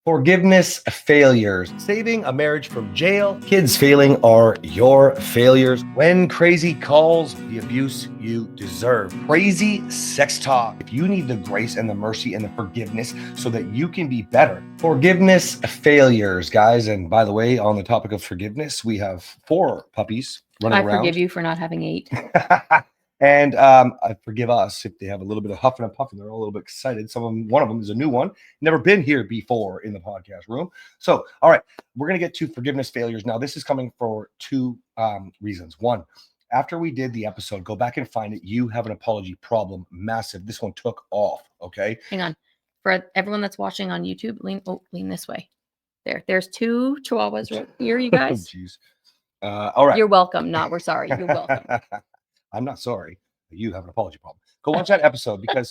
Forgiveness failures. Saving a marriage from jail. Kids failing are your failures. When crazy calls, the abuse you deserve. Crazy sex talk. If you need the grace and the mercy and the forgiveness so that you can be better. Forgiveness failures, guys. And by the way, on the topic of forgiveness, we have 4 puppies running around. I forgive you for not having 8. And I forgive us if they have a little bit of huffing and puffing. They're all a little bit excited. One of them is a new one, never been here before in the podcast room. So, all right, we're going to get to forgiveness failures. Now, this is coming for 2 reasons. One, after we did the episode, go back and find it. You have an apology problem, massive. This one took off, okay? Hang on. For everyone that's watching on YouTube, lean this way. There's 2 chihuahuas right here, you guys. Oh, jeez. All right. You're welcome. We're sorry. You're welcome. I'm not sorry. You have an apology problem. Go watch that episode because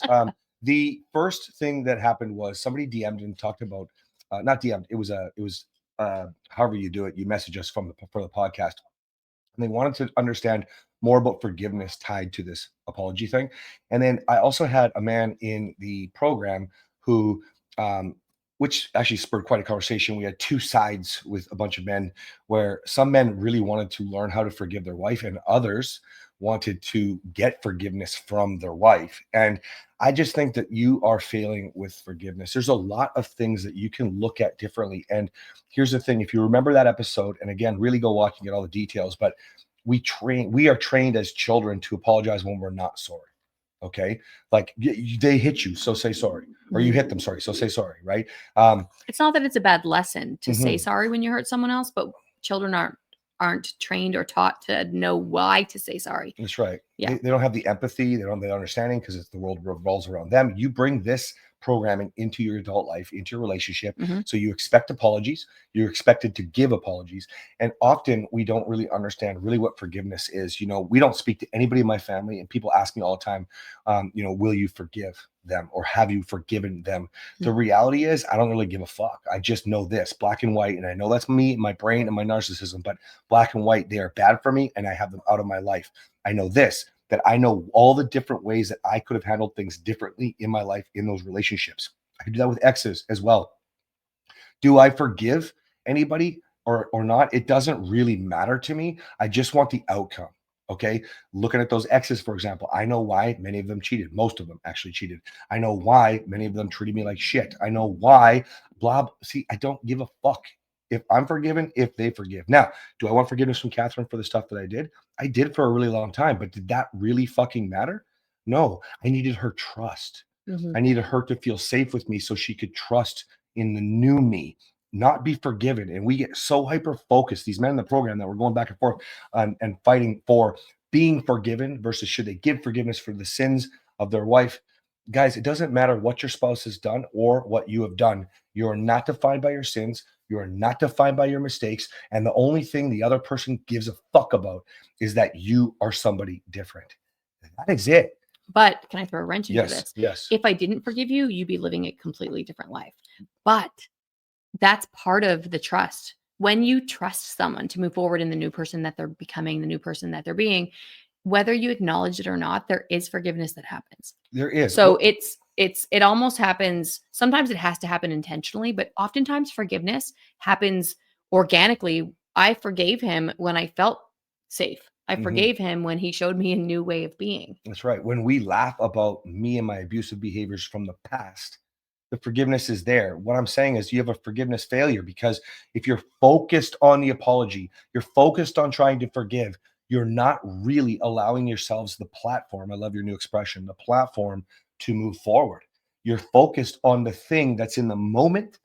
the first thing that happened was somebody DM'd and talked about not DM'd. It was however you do it. You message us for the podcast, and they wanted to understand more about forgiveness tied to this apology thing. And then I also had a man in the program who which actually spurred quite a conversation. We had 2 sides with a bunch of men where some men really wanted to learn how to forgive their wife and others wanted to get forgiveness from their wife. And I just think that you are failing with forgiveness. There's a lot of things that you can look at differently. And here's the thing, if you remember that episode, and again, really go watch and get all the details, but we are trained as children to apologize when we're not sorry. Okay. Like they hit you, so say sorry, or you hit them, sorry, so say sorry. Right. It's not that it's a bad lesson to say sorry when you hurt someone else, but children aren't trained or taught to know why to say sorry. That's right. Yeah. They don't have the empathy. They don't have the understanding because the world revolves around them. You bring this programming into your adult life, into your relationship. So you expect apologies. You're expected to give apologies. And often we don't really understand really what forgiveness is. You know, we don't speak to anybody in my family and people ask me all the time, will you forgive them or have you forgiven them? The reality is I don't really give a fuck. I just know this black and white. And I know that's me, my brain and my narcissism, but black and white, they are bad for me and I have them out of my life. I know this, that I know all the different ways that I could have handled things differently in my life, in those relationships. I could do that with exes as well. Do I forgive anybody or not? It doesn't really matter to me. I just want the outcome. Okay. Looking at those exes, for example, I know why many of them cheated. Most of them actually cheated. I know why many of them treated me like shit. I know why, blah. See, I don't give a fuck if I'm forgiven, if they forgive. Now, do I want forgiveness from Kathryn for the stuff that I did? I did for a really long time, but did that really fucking matter? No, I needed her trust. I needed her to feel safe with me so she could trust in the new me, not be forgiven. And we get so hyper focused, these men in the program, that we're going back and forth and fighting for being forgiven versus should they give forgiveness for the sins of their wife. Guys, it doesn't matter what your spouse has done or what you have done. You are not defined by your sins. You are not defined by your mistakes. And the only thing the other person gives a fuck about is that you are somebody different. That is it. But can I throw a wrench into this? Yes. If I didn't forgive you, you'd be living a completely different life. But that's part of the trust. When you trust someone to move forward in the new person that they're becoming, the new person that they're being, whether you acknowledge it or not, there is forgiveness that happens. There is. So it almost happens. Sometimes it has to happen intentionally, but oftentimes forgiveness happens organically. I forgave him when I felt safe. I forgave him when he showed me a new way of being. That's right. When we laugh about me and my abusive behaviors from the past, the forgiveness is there. What I'm saying is you have a forgiveness failure because if you're focused on the apology, you're focused on trying to forgive, you're not really allowing yourselves the platform. I love your new expression, the platform to move forward. You're focused on the thing that's in the moment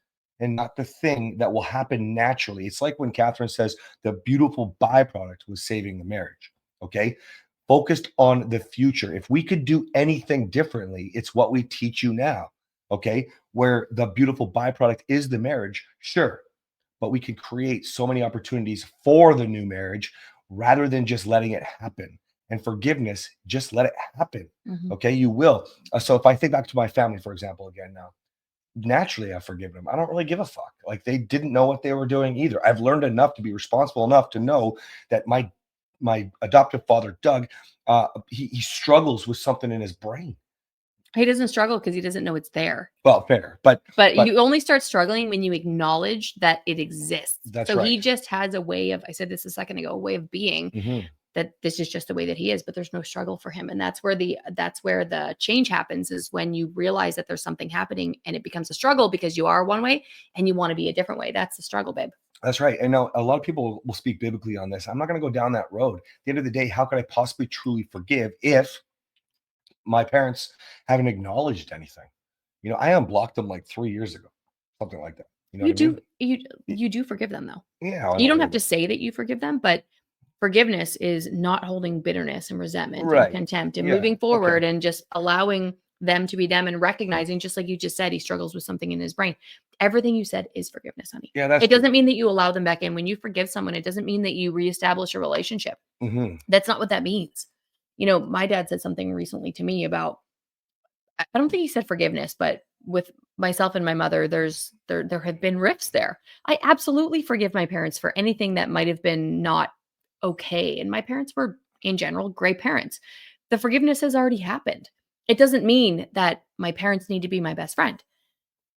and not the thing that will happen naturally. It's like when Kathryn says the beautiful byproduct was saving the marriage. Okay. Focused on the future. If we could do anything differently, it's what we teach you now. Okay. Where the beautiful byproduct is the marriage. Sure. But we can create so many opportunities for the new marriage rather than just letting it happen. And forgiveness, just let it happen. Okay. You will. So if I think back to my family, for example, again now, naturally I've forgiven them. I don't really give a fuck. Like they didn't know what they were doing either. I've learned enough to be responsible enough to know that my adoptive father, Doug, he struggles with something in his brain. He doesn't struggle because he doesn't know it's there. Well, fair, but you only start struggling when you acknowledge that it exists. that's So right. he just has a way of, I said this a second ago, a way of being that this is just the way that he is, but there's no struggle for him. And that's where the change happens, is when you realize that there's something happening and it becomes a struggle because you are one way and you want to be a different way. That's the struggle, babe. That's right. And now a lot of people will speak biblically on this. I'm not going to go down that road. At the end of the day, how could I possibly truly forgive if my parents haven't acknowledged anything? I unblocked them like 3 years ago, something like that. You know You what I do mean? you do forgive them though. Yeah, I You don't don't have really. to say that you forgive them, but forgiveness is not holding bitterness and resentment and Right. contempt and Yeah. moving Okay. forward and just allowing them to be them and recognizing, just like you just said, he struggles with something in his brain. Everything you said is forgiveness, honey. Yeah, that's It true. doesn't mean that you allow them back in. When you forgive someone, it doesn't mean that you reestablish a relationship. Hmm. That's not what that means. My dad said something recently to me about, I don't think he said forgiveness, but with myself and my mother, there have been rifts there. I absolutely forgive my parents for anything that might have been not okay. And my parents were, in general, great parents. The forgiveness has already happened. It doesn't mean that my parents need to be my best friend.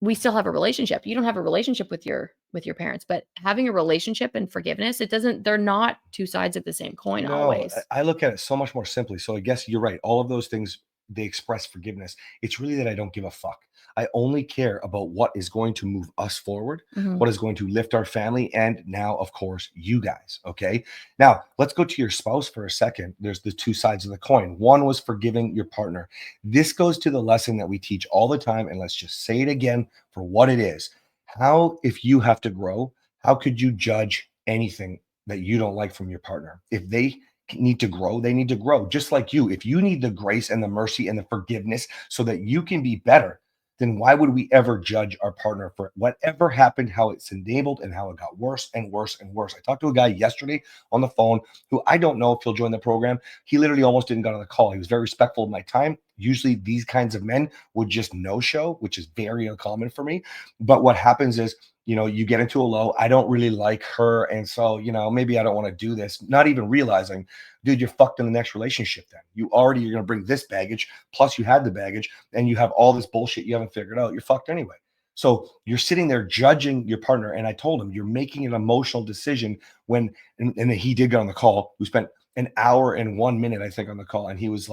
We still have a relationship. You don't have a relationship with your parents, but having a relationship and forgiveness, they're not two sides of the same coin No, always. I look at it so much more simply. So I guess you're right. All of those things, they express forgiveness. It's really that I don't give a fuck. I only care about what is going to move us forward, Mhm. what is going to lift our family, and now, of course, you guys. Okay. Now, let's go to your spouse for a second. There's the two sides of the coin. One was forgiving your partner. This goes to the lesson that we teach all the time. And let's just say it again for what it is. How, if you have to grow, how could you judge anything that you don't like from your partner? If they need to grow, they need to grow. Just like you, if you need the grace and the mercy and the forgiveness so that you can be better, then why would we ever judge our partner for whatever happened, how it's enabled and how it got worse and worse and worse? I talked to a guy yesterday on the phone who I don't know if he'll join the program. He literally almost didn't get on the call. He was very respectful of my time. Usually these kinds of men would just no show, which is very uncommon for me. But what happens is, you get into a low. I don't really like her. And so, maybe I don't want to do this, not even realizing, dude, you're fucked in the next relationship then. You're going to bring this baggage, plus you had the baggage, and you have all this bullshit you haven't figured out. You're fucked anyway. So you're sitting there judging your partner. And I told him, you're making an emotional decision and he did get on the call. We spent an hour and 1 minute, I think, on the call. And he was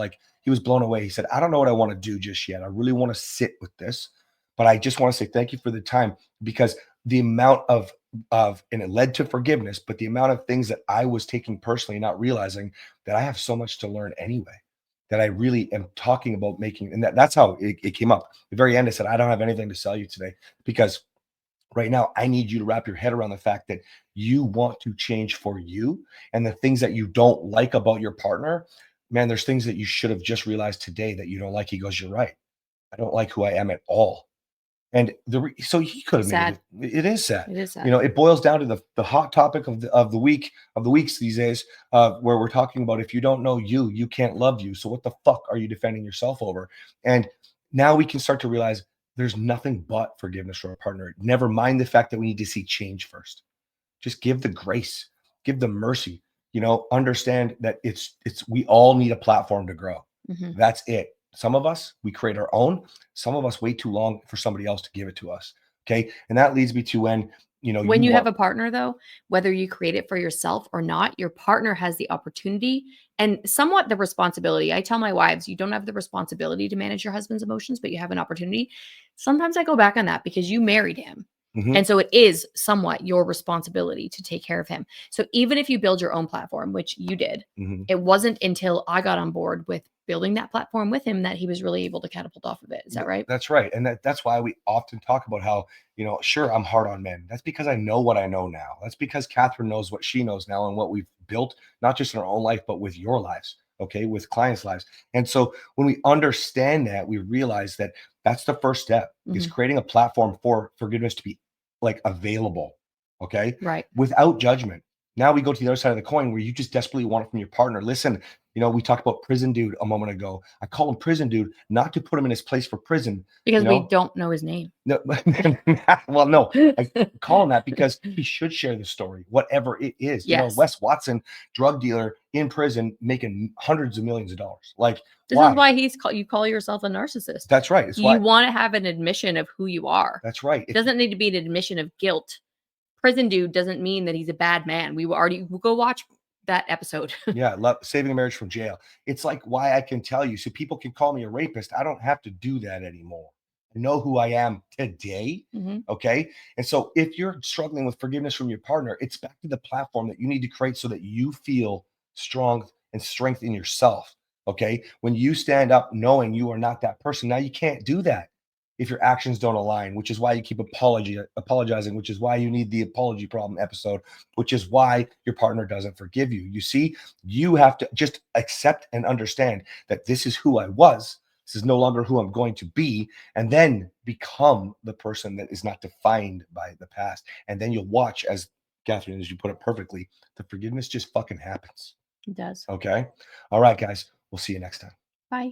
blown away. He said, I don't know what I want to do just yet. I really want to sit with this, but I just want to say thank you for the time, because the amount of and it led to forgiveness, but the amount of things that I was taking personally, not realizing that I have so much to learn anyway, that I really am talking about making. And that's how it came up. At the very end, I said, I don't have anything to sell you today, because right now I need you to wrap your head around the fact that you want to change for you, and the things that you don't like about your partner, man, there's things that you should have just realized today that you don't like. He goes, you're right. I don't like who I am at all. And so he could have made Sad. it. It is sad. It is sad. It boils down to the hot topic of the weeks these days, where we're talking about, if you don't know you, you can't love you. So what the fuck are you defending yourself over? And now we can start to realize there's nothing but forgiveness for our partner. Never mind the fact that we need to see change first. Just give the grace, give the mercy. Understand that we all need a platform to grow. Mhm. That's it. Some of us, we create our own. Some of us wait too long for somebody else to give it to us. Okay. And that leads me to when, When you you have want. a partner, though, whether you create it for yourself or not, your partner has the opportunity and somewhat the responsibility. I tell my wives, you don't have the responsibility to manage your husband's emotions, but you have an opportunity. Sometimes I go back on that because you married him. Mhm, And so it is somewhat your responsibility to take care of him. So even if you build your own platform, which you did, mhm. it wasn't until I got on board with building that platform with him that he was really able to catapult off of it. Is that right? That's right. And that's why we often talk about how, sure, I'm hard on men. That's because I know what I know now. That's because Kathryn knows what she knows now and what we've built, not just in our own life, but with your lives, okay, with clients' lives. And so when we understand that, we realize that that's the first step, is Mhm. creating a platform for forgiveness to be like available, okay, Right. without judgment. Now we go to the other side of the coin where you just desperately want it from your partner. Listen, we talked about prison dude a moment ago. I call him prison dude, not to put him in his place for prison. Because we don't know his name. No, well, no, I call him that because he should share the story, whatever it is. Yes. Wes Watson, drug dealer in prison, making hundreds of millions of dollars. Like, this is why you call yourself a narcissist. That's right. You want to have an admission of who you are. That's right. It doesn't need to be an admission of guilt. Prison dude doesn't mean that he's a bad man. We'll go watch that episode. Yeah, saving a marriage from jail. It's like why I can tell you, so people can call me a rapist. I don't have to do that anymore. I know who I am today. Okay. And so if you're struggling with forgiveness from your partner, it's back to the platform that you need to create so that you feel strong and strength in yourself. Okay. When you stand up knowing you are not that person, now you can't do that if your actions don't align, which is why you keep apologizing, which is why you need the apology problem episode, which is why your partner doesn't forgive you. You see, you have to just accept and understand that this is who I was. This is no longer who I'm going to be, and then become the person that is not defined by the past. And then you'll watch, as Kathryn, as you put it perfectly, the forgiveness just fucking happens. It does. Okay. All right, guys. We'll see you next time. Bye.